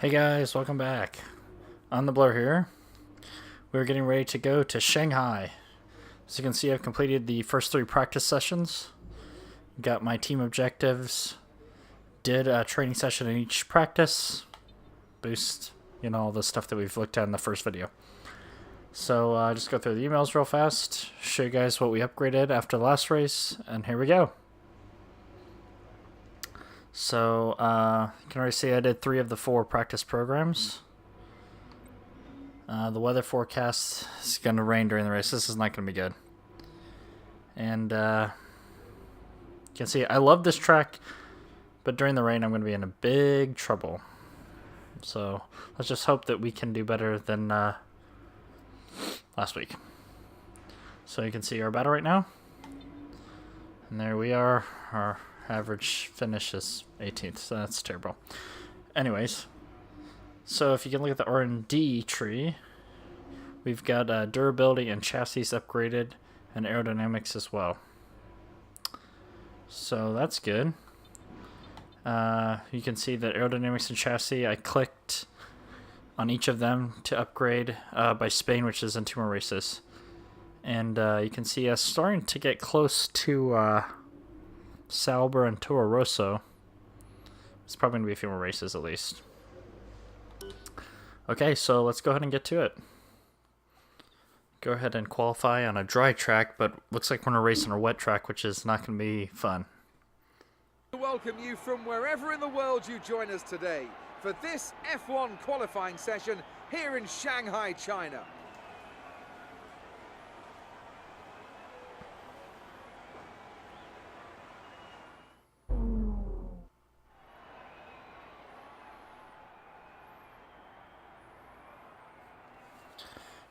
Hey guys, welcome back. On the Blur here. We're getting ready to go to Shanghai. As you can see, I've completed the first 3 practice sessions. Got my team objectives. Did a training session in each practice. Boost, all the stuff that we've looked at in the first video. So just go through the emails real fast. Show you guys what we upgraded after the last race. And here we go. So, you can already see I did 3 of the 4 practice programs. The weather forecast is going to rain during the race. This is not going to be good. And, you can see I love this track, but during the rain I'm going to be in a big trouble. So, let's just hope that we can do better than last week. So you can see our battle right now. And there we are. Our average finish is 18th, so that's terrible. Anyways, so if you can look at the R&D tree, we've got durability and chassis upgraded, and aerodynamics as well. So that's good. You can see that aerodynamics and chassis, I clicked on each of them to upgrade by Spain, which is in 2 more races. And you can see us starting to get close to Sauber and Toro Rosso. It's probably going to be a few more races at least. Okay, so let's go ahead and get to it. Go ahead and qualify on a dry track, but looks like we're going to race on a wet track, which is not going to be fun. Welcome you from wherever in the world you join us today for this F1 qualifying session here in Shanghai, China.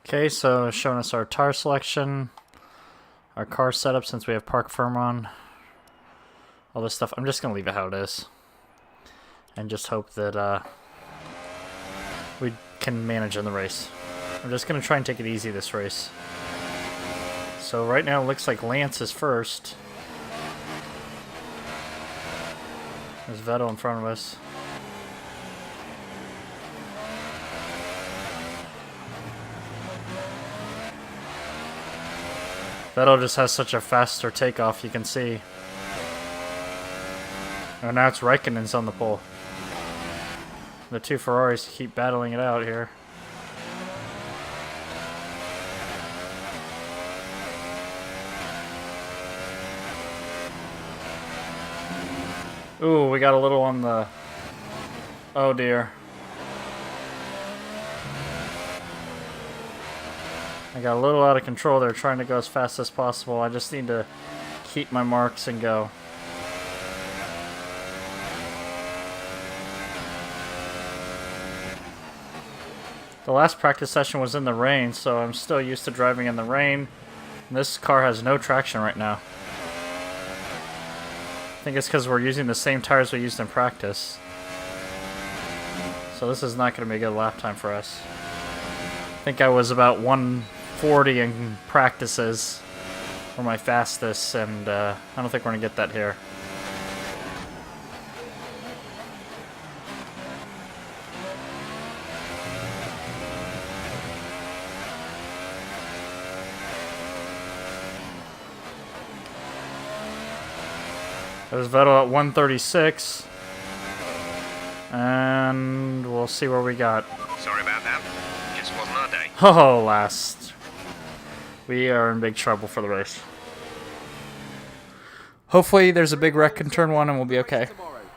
Okay, so showing us our tire selection, our car setup since we have Park Fermon, all this stuff. I'm just going to leave it how it is and just hope that we can manage in the race. I'm just going to try and take it easy this race. So right now it looks like Lance is first. There's Vettel in front of us. Vettel just has such a faster takeoff, you can see. Oh, now it's Raikkonen's on the pole. The 2 Ferraris keep battling it out here. Ooh, we got a little on the... Oh dear. I got a little out of control there, trying to go as fast as possible. I just need to keep my marks and go. The last practice session was in the rain, so I'm still used to driving in the rain. And this car has no traction right now. I think it's because we're using the same tires we used in practice. So this is not going to be a good lap time for us. I think I was about 140 in practices for my fastest, and I don't think we're going to get that here. There's Vettel at 136. And we'll see where we got. Sorry about that. Just wasn't our day. Oh, last. We are in big trouble for the race. Hopefully there's a big wreck in turn 1 and we'll be okay.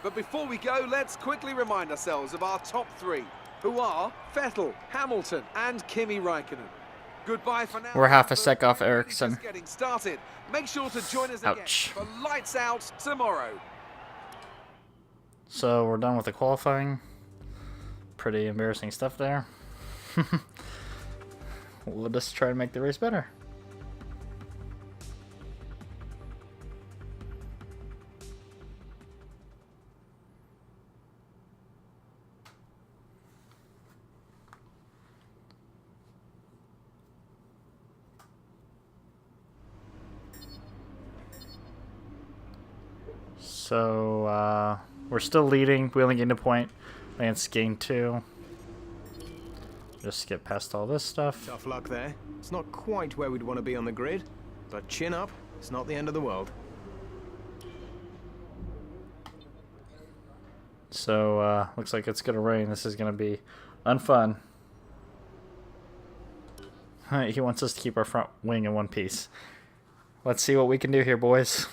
But before we go, let's quickly remind ourselves of our top 3, who are Vettel, Hamilton and Kimi Raikkonen. Goodbye for now. We're half a sec off Ericsson. Just getting started. Make sure to join us again for Lights Out tomorrow. So we're done with the qualifying. Pretty embarrassing stuff there. We'll just try to make the race better. So we're still leading. We only gained a point. Lance gain 2. Just get past all this stuff. Tough luck there. It's not quite where we'd want to be on the grid, but chin up, it's not the end of the world. So, looks like it's gonna rain. This is gonna be unfun. He wants us to keep our front wing in one piece. Let's see what we can do here, boys.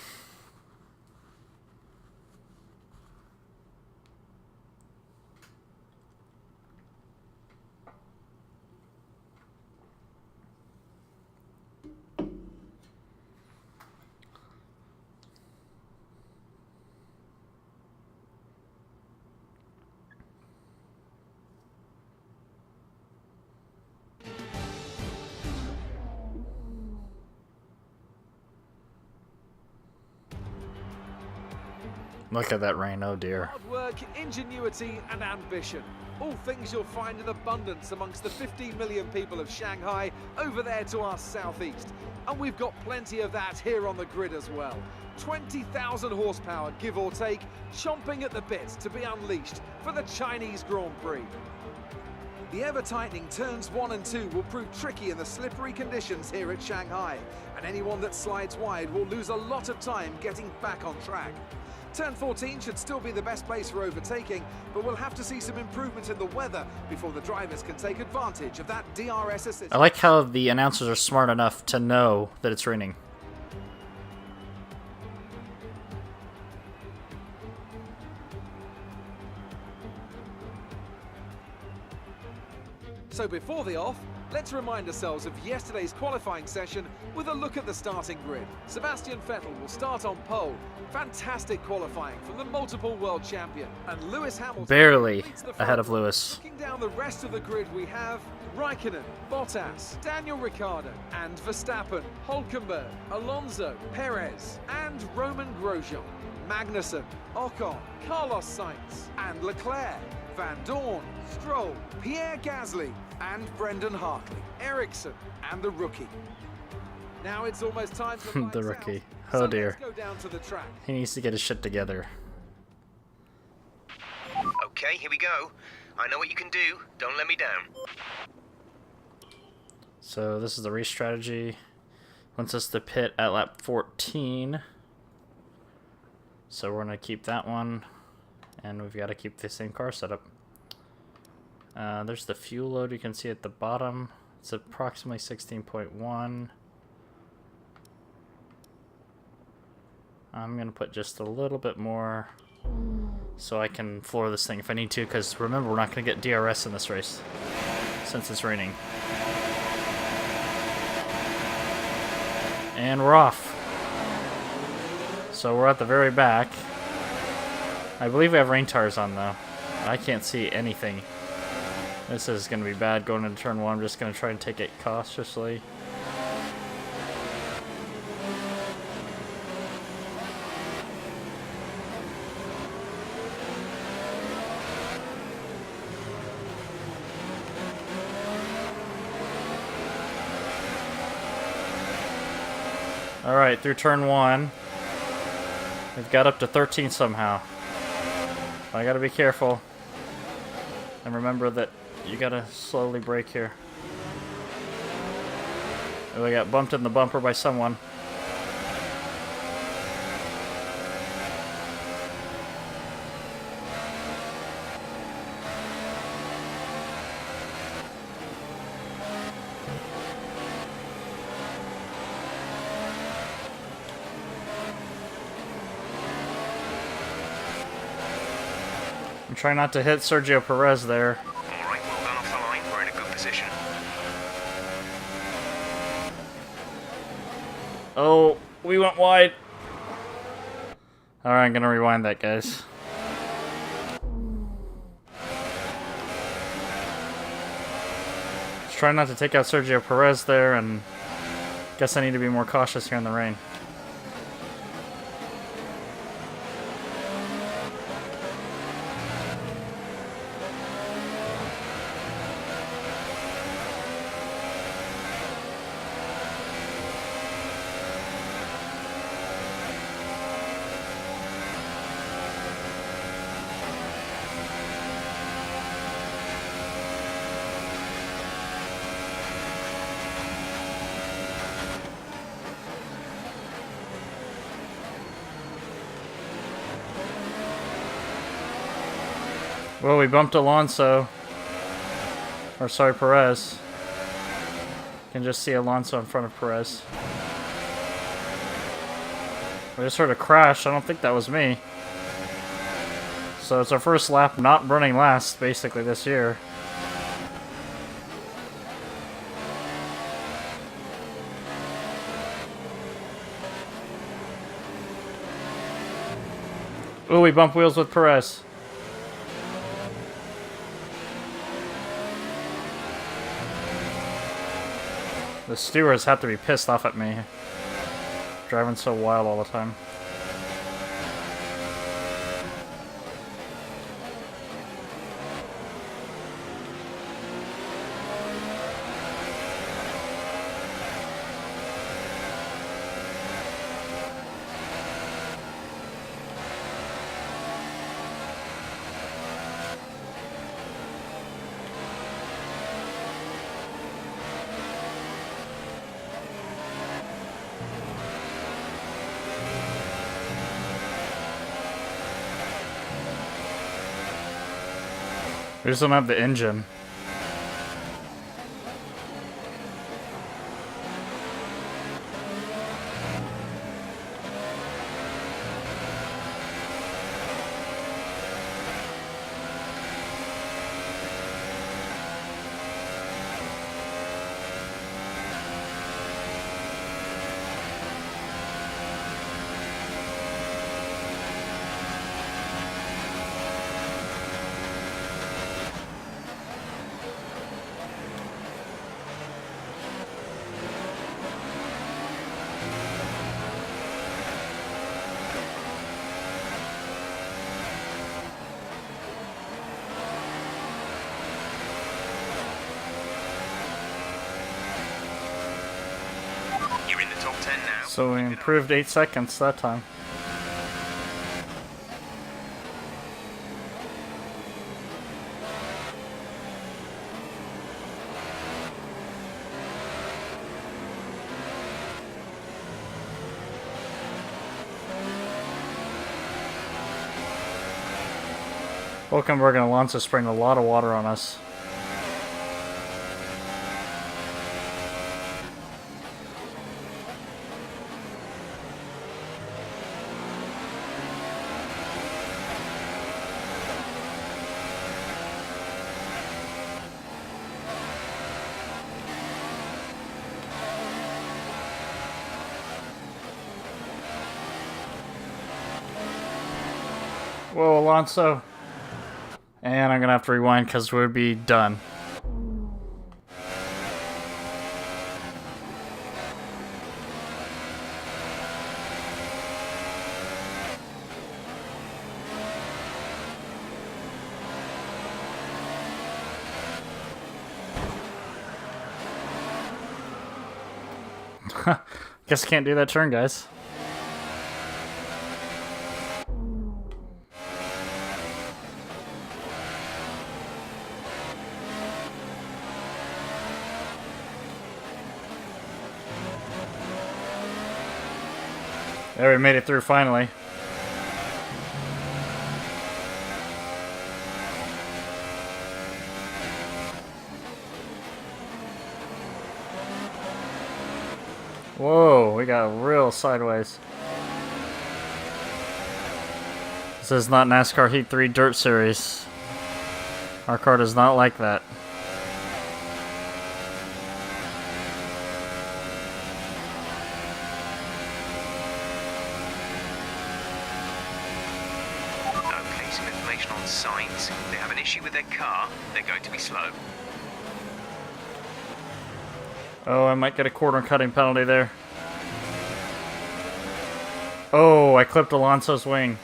Look at that rain, oh dear. Hard work, ingenuity and ambition. All things you'll find in abundance amongst the 15 million people of Shanghai over there to our southeast. And we've got plenty of that here on the grid as well. 20,000 horsepower, give or take, chomping at the bit to be unleashed for the Chinese Grand Prix. The ever-tightening turns 1 and 2 will prove tricky in the slippery conditions here at Shanghai, and anyone that slides wide will lose a lot of time getting back on track. Turn 14 should still be the best place for overtaking, but we'll have to see some improvement in the weather before the drivers can take advantage of that DRS assist. I like how the announcers are smart enough to know that it's raining. So before the off, let's remind ourselves of yesterday's qualifying session with a look at the starting grid. Sebastian Vettel will start on pole. Fantastic qualifying from the multiple world champion. And Lewis Hamilton Barely leads the ahead front. of Lewis. Looking down the rest of the grid, we have Raikkonen, Bottas, Daniel Ricciardo, and Verstappen, Hülkenberg, Alonso, Perez, and Roman Grosjean, Magnussen, Ocon, Carlos Sainz, and Leclerc, Van Dorn, Stroll, Pierre Gasly, and Brendan Hartley, Ericsson, and the rookie. Now it's almost time to The lights out. rookie. So Oh dear. let's go down to the track. He needs to get his shit together. Okay, here we go. I know what you can do. Don't let me down. So this is the race strategy. Wants us to pit at lap 14. So we're going to keep that one. And we've got to keep the same car setup. There's the fuel load you can see at the bottom. It's approximately 16.1. I'm going to put just a little bit more so I can floor this thing if I need to, because remember, we're not going to get DRS in this race since it's raining. And we're off. So we're at the very back. I believe we have rain tires on though. I can't see anything. This is going to be bad going into turn 1. I'm just going to try and take it cautiously. Alright, through turn 1. We've got up to 13 somehow. I gotta be careful. And remember that you gotta slowly brake here. Oh, we got bumped in the bumper by someone. I'm trying not to hit Sergio Perez there. Alright, well done off the line. We're in a good position. Oh, we went wide. Alright, I'm gonna rewind that, guys. Just trying not to take out Sergio Perez there, and guess I need to be more cautious here in the rain. Well, we bumped Alonso. Or sorry, Perez. You can just see Alonso in front of Perez. We just heard a crash. I don't think that was me. So it's our first lap not running last, basically, this year. Ooh, we bump wheels with Perez. The stewards have to be pissed off at me. Driving so wild all the time. We just don't have the engine. You're in the top 10 now. So we improved 8 seconds that time. Hulkenberg and Alonso spraying a lot of water on us. Whoa, Alonso. And I'm gonna have to rewind because we'd be done. Guess I can't do that turn, guys. There, we made it through finally. Whoa, we got real sideways. This is not NASCAR Heat 3 Dirt Series. Our car does not like that. Okay, some information on signs. They have an issue with their car. They're going to be slow. Oh, I might get a corner cutting penalty there. Oh, I clipped Alonso's wing.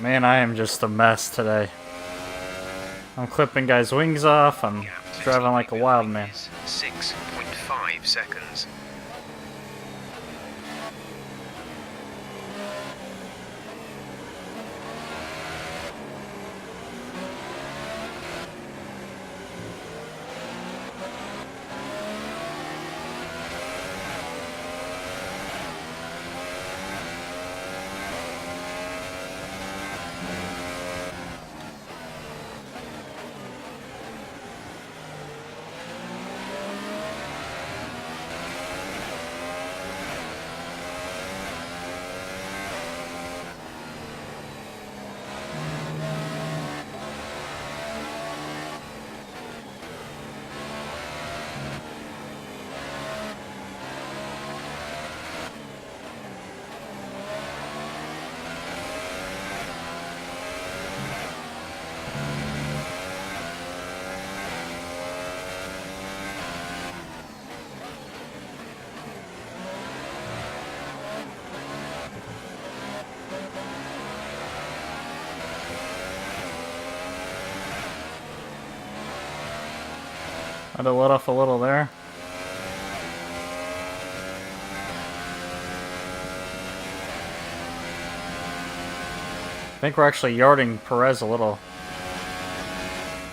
Man, I am just a mess today. I'm clipping guys' wings off. I'm driving like a wild man. 6.5 seconds. Had to let off a little there. I think we're actually yarding Perez a little.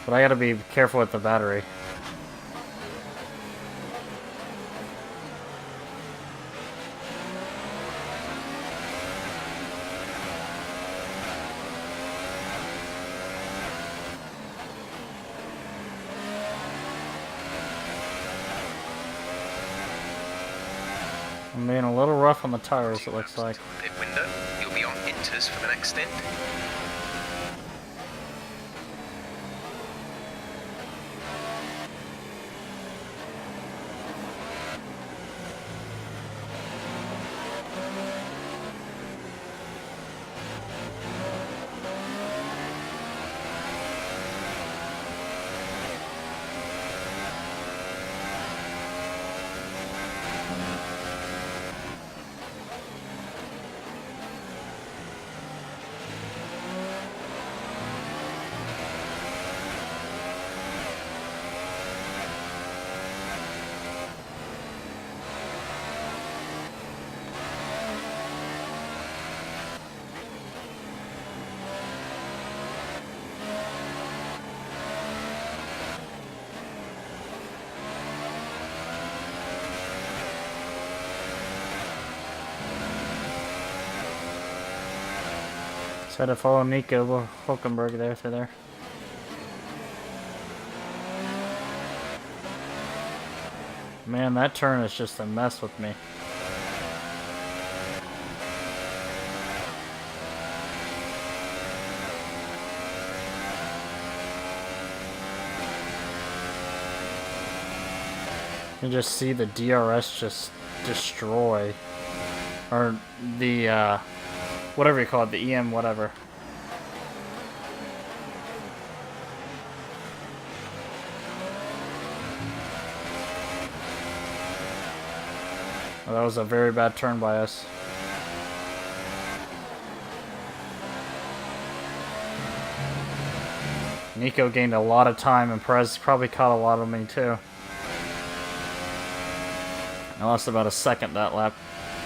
But I gotta be careful with the battery. I'm being a little rough on the tires, it looks like. Pit window. You'll be on inters for the next stint. Try to follow Nico Hulkenberg there through there. Man, that turn is just a mess with me. You just see the DRS just destroy, or the whatever you call it, the EM whatever. Well, that was a very bad turn by us. Nico gained a lot of time, and Perez probably caught a lot of me too. I lost about a second that lap,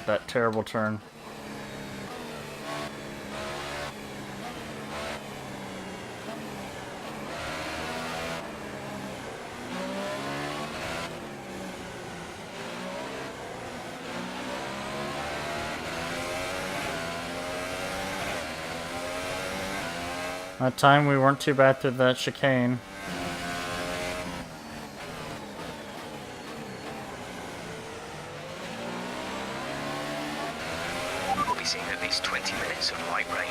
that terrible turn. That time we weren't too bad through that chicane. We'll be seeing at least 20 minutes of light rain.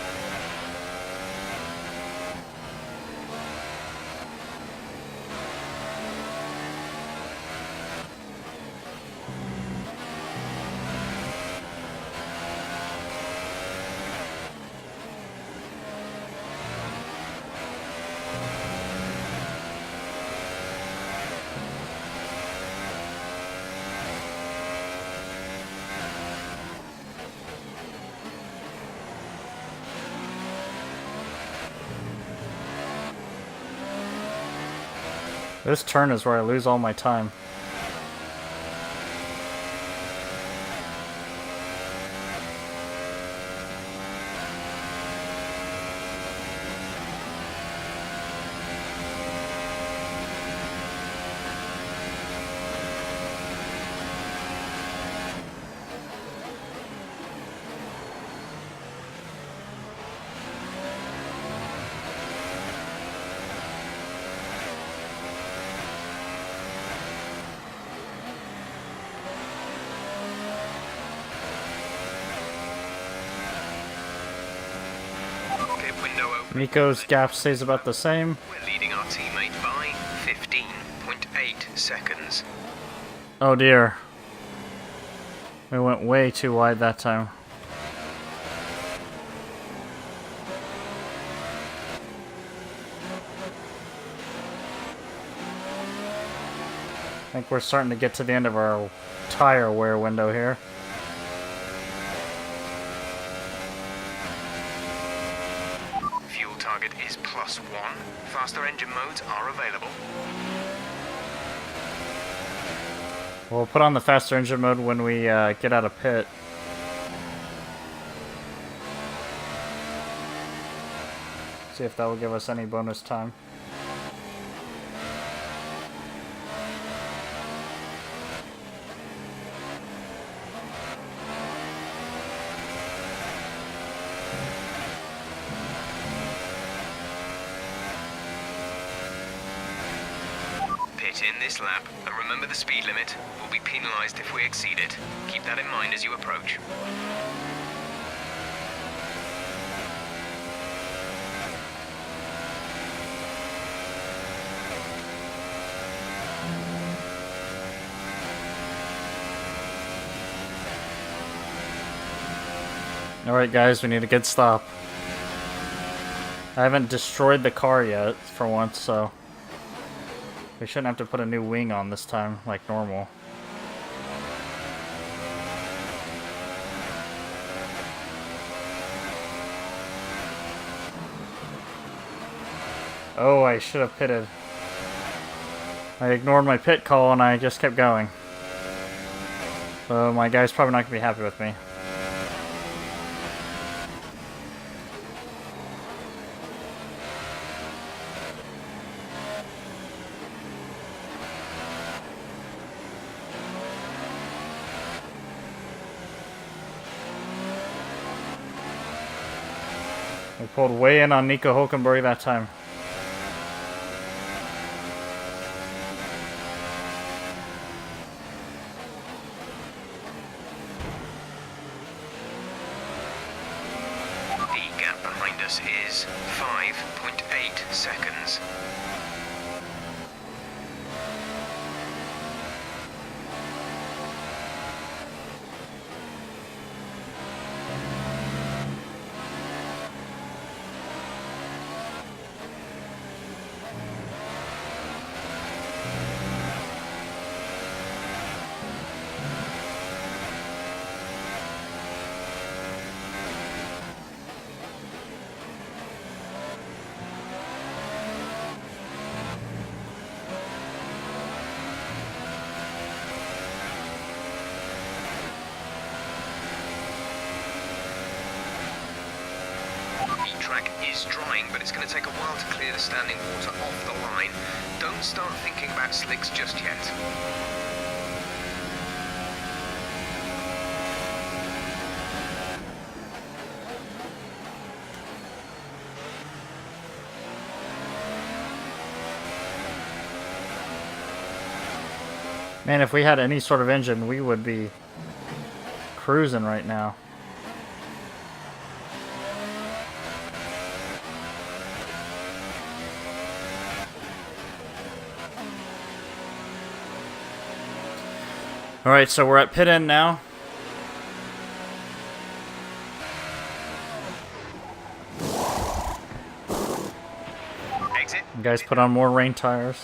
This turn is where I lose all my time. Nico's gap stays about the same. We're leading our teammate by 15.8 seconds. Oh dear. We went way too wide that time. I think we're starting to get to the end of our tire wear window here. Fuel target is +1. Faster engine modes are available. We'll put on the faster engine mode when we get out of pit. See if that will give us any bonus time. Pit in this lap, and remember the speed limit. We'll be penalised if we exceed it. Keep that in mind as you approach. Alright guys, we need a good stop. I haven't destroyed the car yet, for once, so... we shouldn't have to put a new wing on this time, like normal. Oh, I should have pitted. I ignored my pit call and I just kept going. So my guy's probably not going to be happy with me. We pulled way in on Nico Hulkenberg that time. The gap behind us is 5.8 seconds. Track is drying, but it's going to take a while to clear the standing water off the line. Don't start thinking about slicks just yet. Man, if we had any sort of engine, we would be cruising right now. Alright, so we're at pit end now. Exit. You guys put on more rain tires.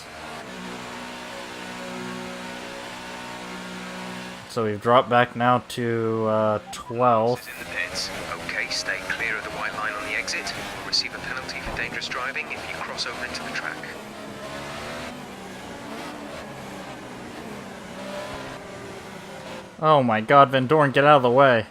So we've dropped back now to 12th. In the pits. Okay, stay clear of the white line on the exit. We'll receive a penalty for dangerous driving if you cross over into the track. Oh my god, Van Dorn, get out of the way.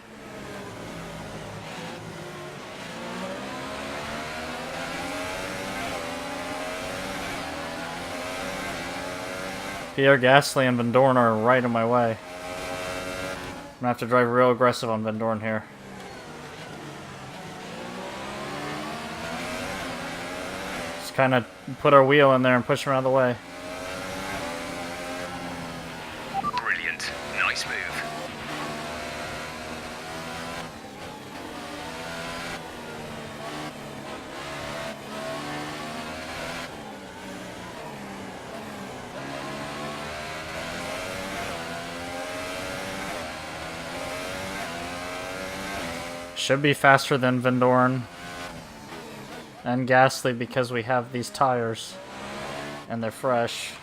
Pierre Gasly and Van Dorn are right in my way. I'm gonna have to drive real aggressive on Van Dorn here. Just kind of put our wheel in there and push him out of the way. Brilliant. Nice move. Should be faster than Van Dorn and Gasly because we have these tires and they're fresh.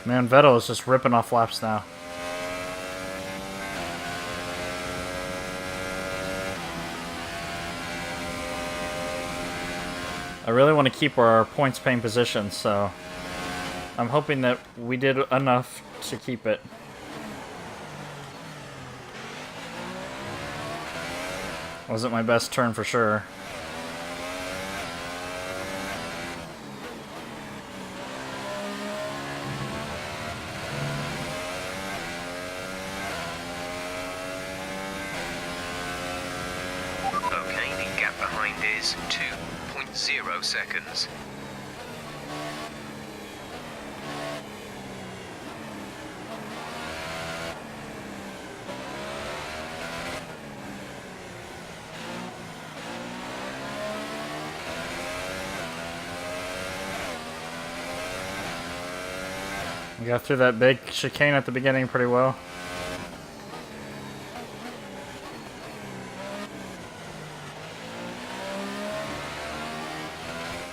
Man, Vettel is just ripping off laps now. I really want to keep our points paying position, so I'm hoping that we did enough to keep it. Wasn't my best turn for sure. Okay, the gap behind is 2.0 seconds. We got through that big chicane at the beginning pretty well.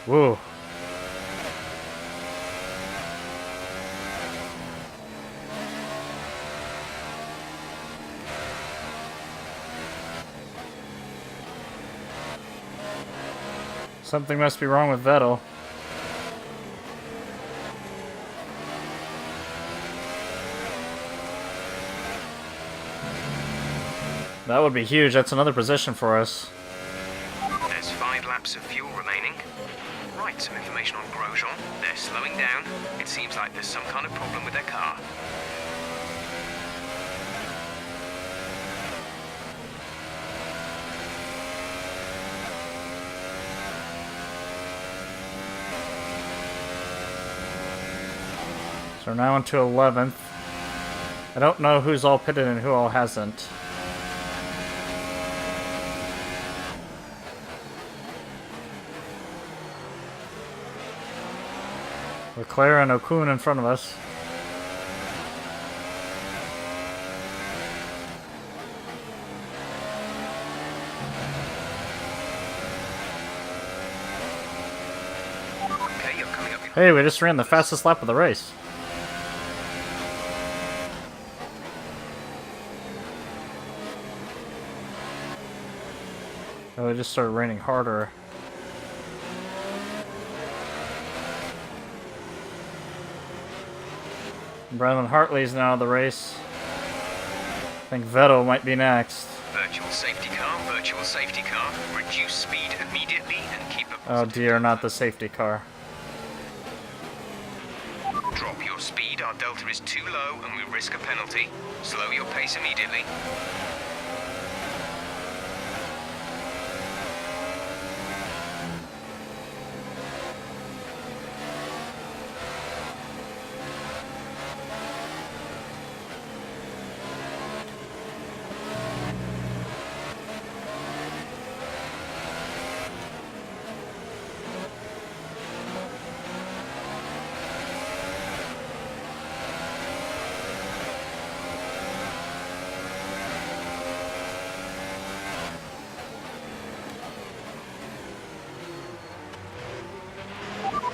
Whoa. Something must be wrong with Vettel. That would be huge. That's another position for us. There's 5 laps of fuel remaining. Right, some information on Grosjean. They're slowing down. It seems like there's some kind of problem with their car. So we're now into 11th. I don't know who's all pitted and who all hasn't. Leclerc and Ocon in front of us. Okay, you're coming up. Hey, we just ran the fastest lap of the race. Oh, it just started raining harder. Brandon Hartley's now out of the race. I think Vettel might be next. Virtual safety car, virtual safety car. Reduce speed immediately and keep a Oh dear, not the safety car. Drop your speed, our delta is too low and we risk a penalty. Slow your pace immediately.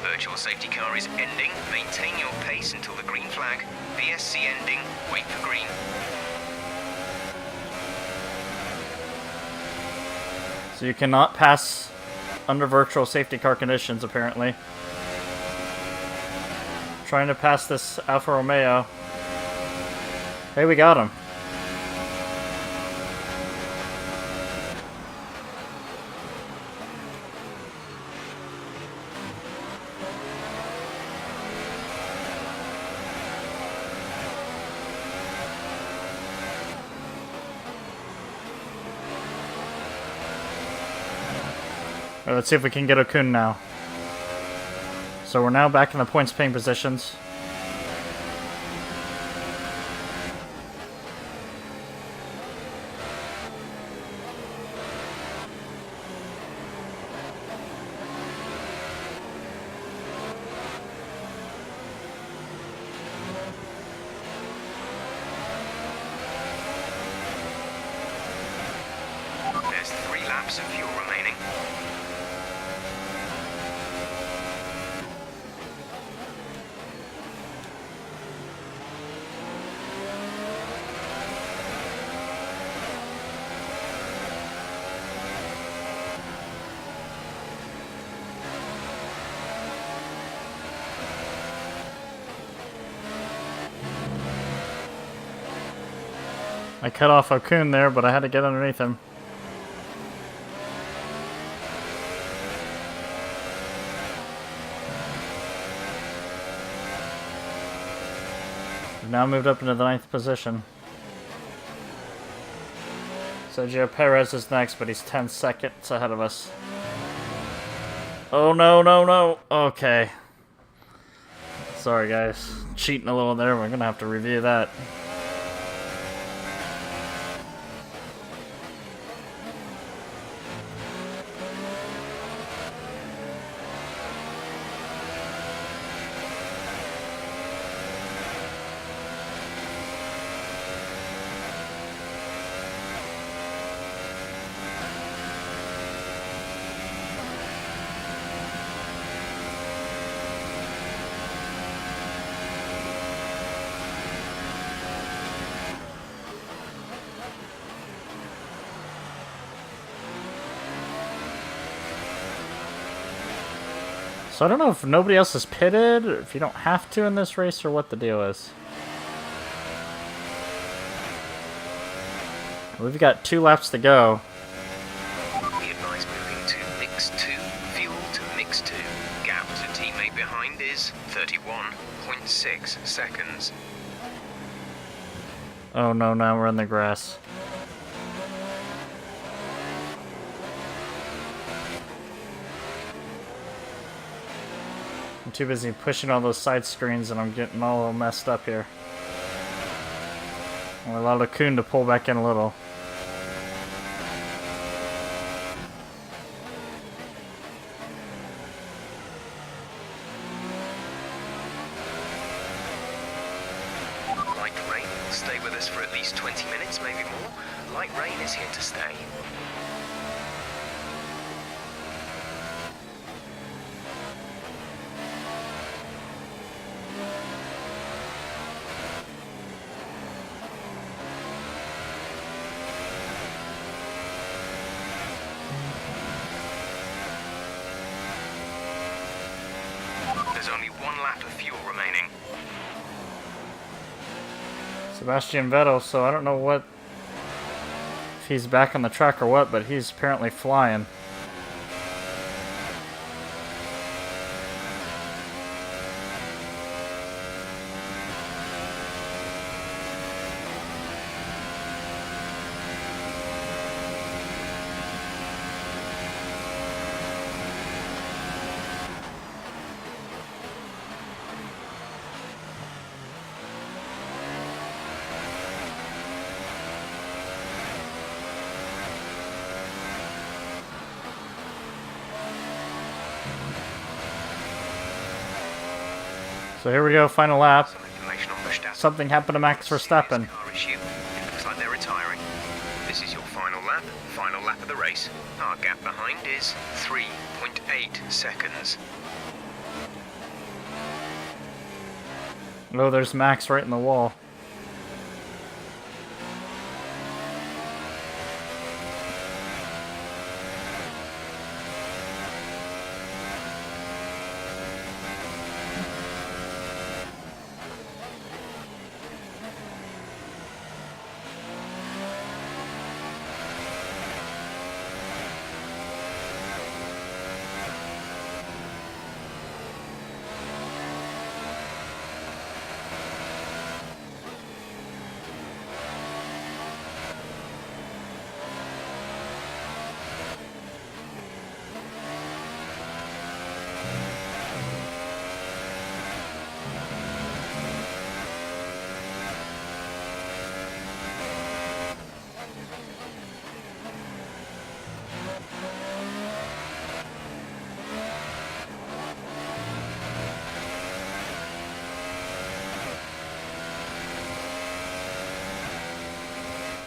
Virtual safety car is ending. Maintain your pace until the green flag. VSC ending. Wait for green. So you cannot pass under virtual safety car conditions, apparently. Trying to pass this Alfa Romeo. Hey, we got him. Alright, let's see if we can get Ocon now. So we're now back in the points paying positions. There's 3 laps of fuel remaining. I cut off Okun there, but I had to get underneath him. We've now moved up into the 9th position. Sergio Perez is next, but he's 10 seconds ahead of us. Oh, no, no, no. Okay. Sorry, guys. Cheating a little there. We're going to have to review that. So I don't know if nobody else is pitted, or if you don't have to in this race, or what the deal is. We've got 2 laps to go. We advise moving to mix 2, fuel to mix 2. Gap to teammate behind is 31.6 seconds. Oh no, now we're in the grass. I'm too busy pushing all those side screens and I'm getting all messed up here. I'll allow Okun to pull back in a little. Light rain will stay with us for at least 20 minutes, maybe more. Light rain is here to stay. There's only 1 lap of fuel remaining. Sebastian Vettel, so I don't know what if he's back on the track or what, but he's apparently flying. So here we go, final lap. Some information on Verstappen. Something happened to Max Verstappen. Car issue. It looks like they're retiring. This is your final lap. Final lap of the race. Our gap behind is 3.8 seconds. Oh, there's Max right in the wall.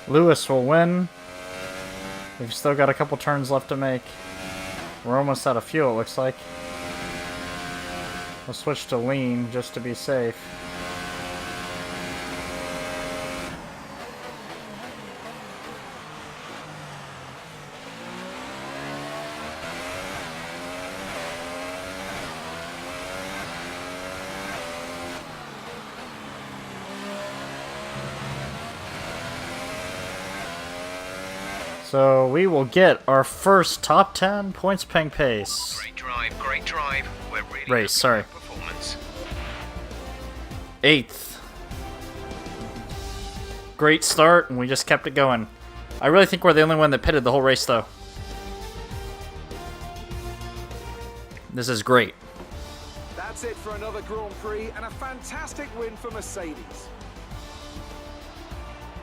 Lewis will win. We've still got a couple turns left to make. We're almost out of fuel, it looks like. We'll switch to lean just to be safe. So we will get our first top 10 points paying pace. Great drive, great drive. We're really Race, sorry. happy with our performance. 8th. Great start, and we just kept it going. I really think we're the only one that pitted the whole race, though. This is great. That's it for another Grand Prix and a fantastic win for Mercedes.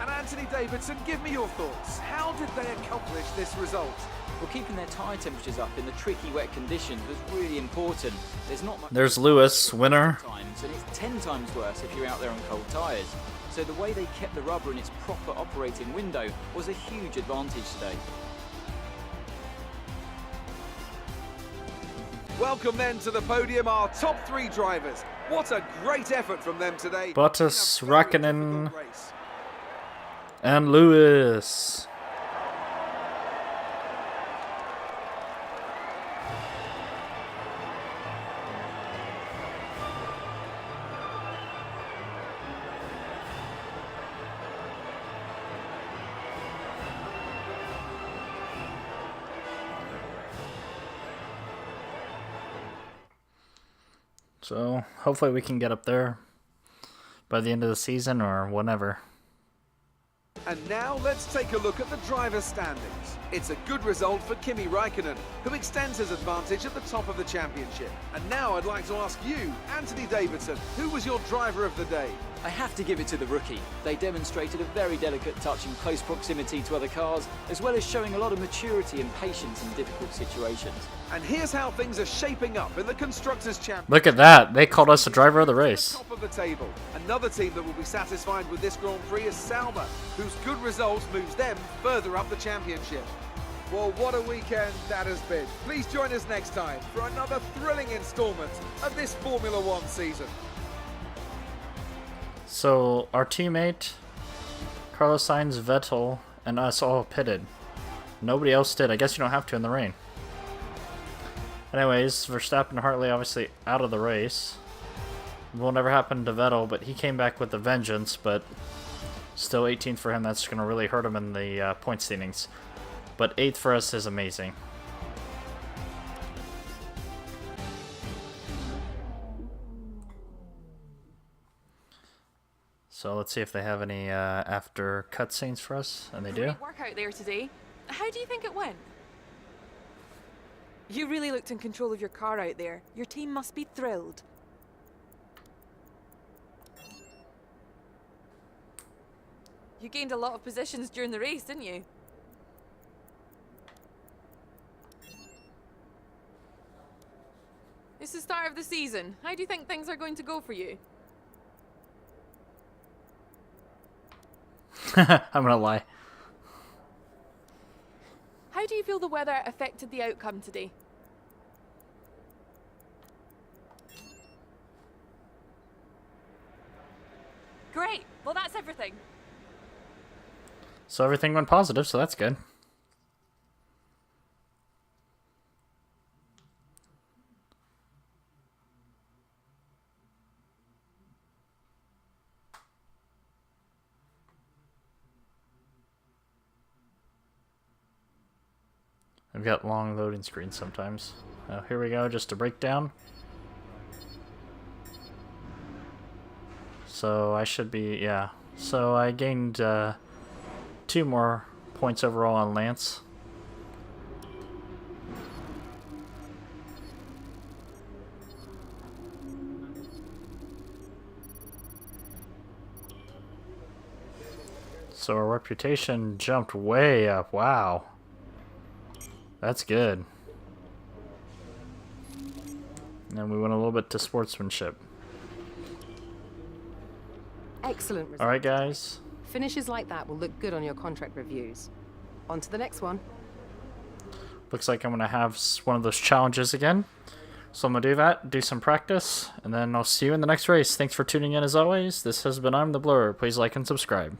And Anthony Davidson, give me your thoughts. How did they accomplish this result? Well, keeping their tyre temperatures up in the tricky wet conditions was really important. There's not much There's Lewis, winner. times, and it's 10 times worse if you're out there on cold tyres. So the way they kept the rubber in its proper operating window was a huge advantage today. Welcome then to the podium, our top 3 drivers. What a great effort from them today. Bottas, In a very Raikkonen, difficult race. and Lewis. So hopefully we can get up there by the end of the season or whenever. And now let's take a look at the driver's standings. It's a good result for Kimi Raikkonen, who extends his advantage at the top of the championship. And now I'd like to ask you, Anthony Davidson, who was your driver of the day? I have to give it to the rookie. They demonstrated a very delicate touch in close proximity to other cars, as well as showing a lot of maturity and patience in difficult situations. And here's how things are shaping up in the Constructors' Championship. Look at that. They called us the driver of the race. Top of the table. Another team that will be satisfied with this Grand Prix is Sauber, whose good result moves them further up the championship. Well, what a weekend that has been. Please join us next time for another thrilling installment of this Formula One season. So our teammate, Carlos Sainz, Vettel, and us all pitted. Nobody else did. I guess you don't have to in the rain. Anyways, Verstappen and Hartley obviously out of the race. Will never happen to Vettel, but he came back with a vengeance, but still 18th for him. That's going to really hurt him in the point standings. But 8th for us is amazing. So let's see if they have any after cutscenes for us, and they do. Great work out there today. How do you think it went? You really looked in control of your car out there. Your team must be thrilled. You gained a lot of positions during the race, didn't you? It's the start of the season. How do you think things are going to go for you? I'm gonna lie. How do you feel the weather affected the outcome today? Great. Well, that's everything. So everything went positive, so that's good. I've got long loading screens sometimes. Here we go, just a breakdown. So I should be, yeah. So I gained 2 more points overall on Lance. So our reputation jumped way up. Wow. That's good. And we went a little bit to sportsmanship. Excellent result. Alright, guys. Finishes like that will look good on your contract reviews. On to the next one. Looks like I'm going to have one of those challenges again. So I'm going to do that, do some practice, and then I'll see you in the next race. Thanks for tuning in as always. This has been I'm the Blur. Please like and subscribe.